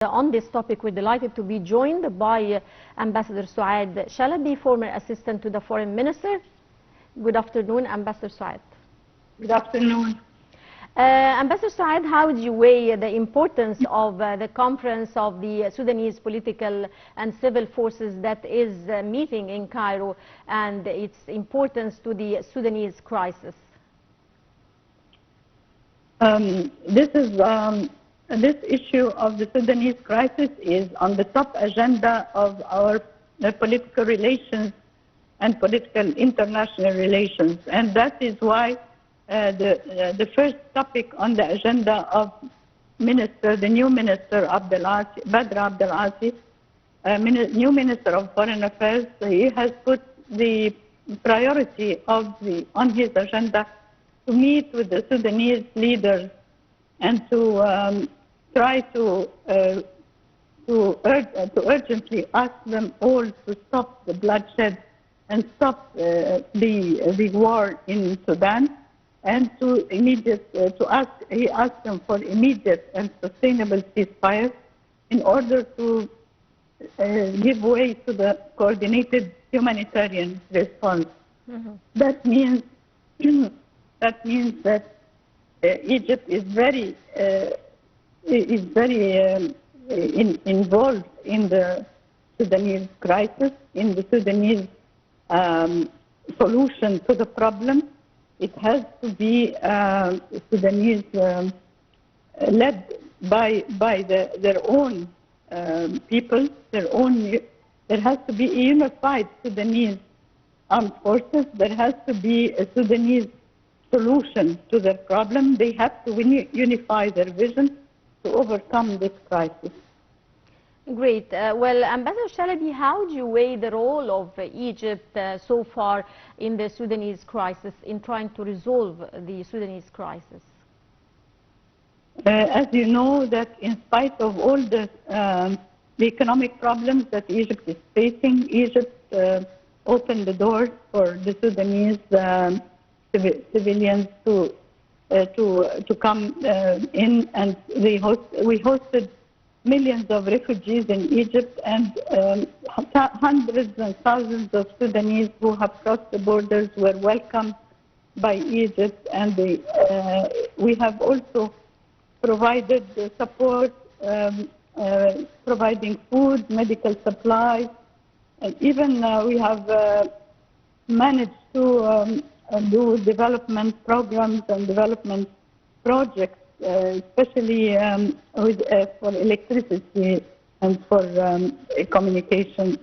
On this topic, we're delighted to be joined by Ambassador Soad Shalaby, former assistant to the foreign minister. Good afternoon, Ambassador Soad. Good afternoon. Ambassador Soad, how do you weigh the importance of the conference of the Sudanese political and civil forces that is meeting in Cairo and its importance to the Sudanese crisis? This issue of the Sudanese crisis is on the top agenda of our political relations and political international relations, and that is why the first topic on the agenda of the new minister Badr Abdel-Asi, new minister of foreign affairs, he has put the priority on his agenda to meet with the Sudanese leaders and to try to urgently ask them all to stop the bloodshed and stop the war in Sudan, and he asked them for immediate and sustainable ceasefire in order to give way to the coordinated humanitarian response. Mm-hmm. That means that Egypt is very involved in the Sudanese crisis, in the Sudanese solution to the problem. It has to be Sudanese led by their own people, there has to be a unified Sudanese armed forces. There has to be a Sudanese solution to their problem. They have to unify their vision to overcome this crisis. Great. Well, Ambassador Shalaby, how do you weigh the role of Egypt so far in the Sudanese crisis, in trying to resolve the Sudanese crisis? As you know, that in spite of all the economic problems that Egypt is facing, Egypt opened the doors for the Sudanese civilians to come in, and we hosted millions of refugees in Egypt, and hundreds and thousands of Sudanese who have crossed the borders were welcomed by Egypt, and we have also provided support, providing food, medical supplies, and even we have managed to do development programs and development projects, especially for electricity and for communication.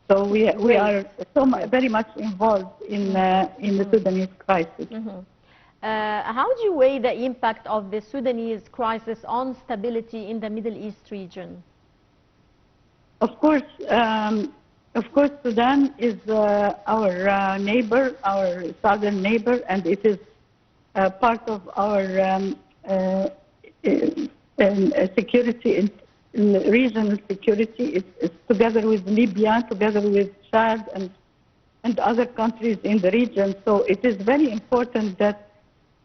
So we are very much involved in the Sudanese crisis. Mm-hmm. How do you weigh the impact of the Sudanese crisis on stability in the Middle East region? Of course, Sudan is our neighbor, our southern neighbor, and it is part of our security, regional security. It's together with Libya, together with Chad and other countries in the region. So it is very important that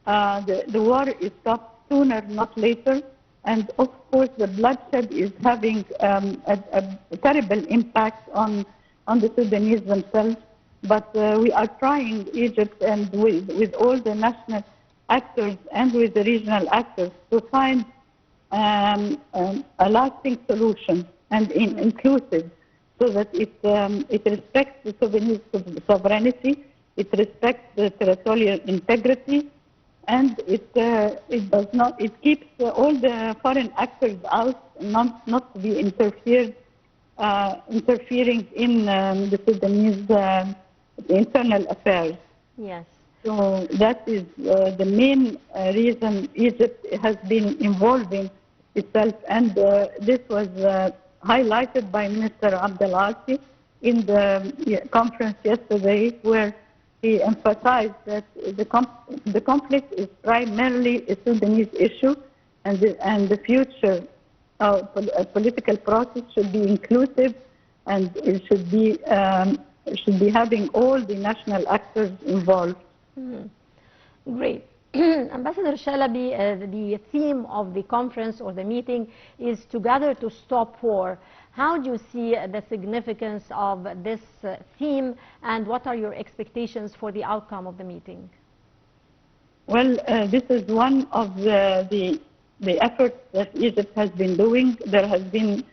the war is stopped sooner, not later. And of course, the bloodshed is having a terrible impact on the Sudanese themselves. But we are trying, Egypt, and with all the national actors and with the regional actors, to find a lasting solution and inclusive, so that it respects the Sudanese sovereignty, it respects the territorial integrity, and it keeps all the foreign actors out, not to be interfering in the Sudanese internal affairs. Yes. So that is the main reason Egypt has been involving itself, and this was highlighted by Minister Abdel-Asi in the conference yesterday, where he emphasized that the conflict is primarily a Sudanese issue, and the future political process should be inclusive, and it should be having all the national actors involved. Mm-hmm. Great. Ambassador Shalaby, the theme of the conference or the meeting is Together to Stop War. How do you see the significance of this theme, and what are your expectations for the outcome of the meeting? Well, this is one of the efforts that Egypt has been doing. There has been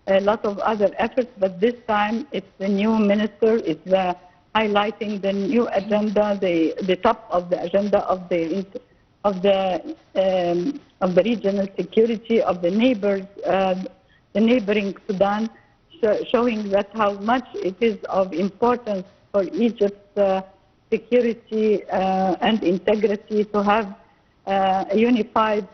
a lot of other efforts, but this time it's the new minister. It's highlighting the new agenda, the top of the agenda of the regional security of the neighbors, the neighboring Sudan, showing that how much it is of importance for Egypt's security and integrity to have a unified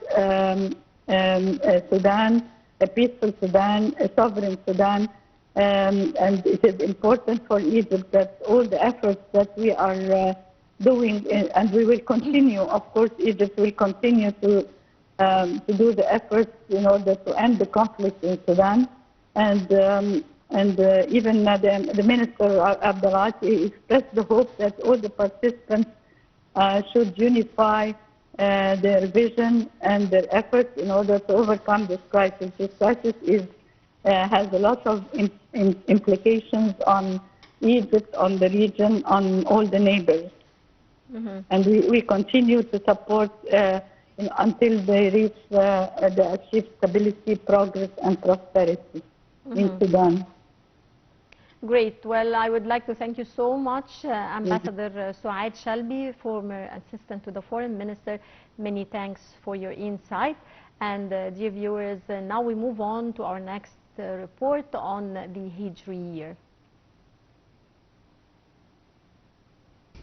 Sudan, a peaceful Sudan, a sovereign Sudan. And it is important for Egypt that all the efforts that we are doing, and we will continue, of course, Egypt will continue to do the efforts in order to end the conflict in Sudan. And even the Minister Abdelati expressed the hope that all the participants should unify their vision and their efforts in order to overcome this crisis. This crisis has a lot of implications on Egypt, on the region, on all the neighbors. Mm-hmm. And we continue to support until they reach the achieve stability, progress, and prosperity in Sudan. Great. Well, I would like to thank you so much, Ambassador Soad Shalaby, former assistant to the Foreign Minister. Many thanks for your insight. And dear viewers, now we move on to our next report on the Hijri year.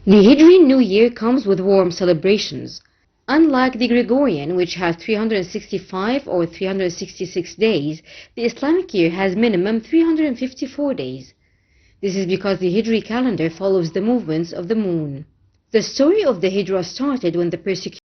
The Hijri New Year comes with warm celebrations. Unlike the Gregorian, which has 365 or 366 days, the Islamic year has minimum 354 days. This is because the Hijri calendar follows the movements of the moon. The story of the Hijra started when the persecution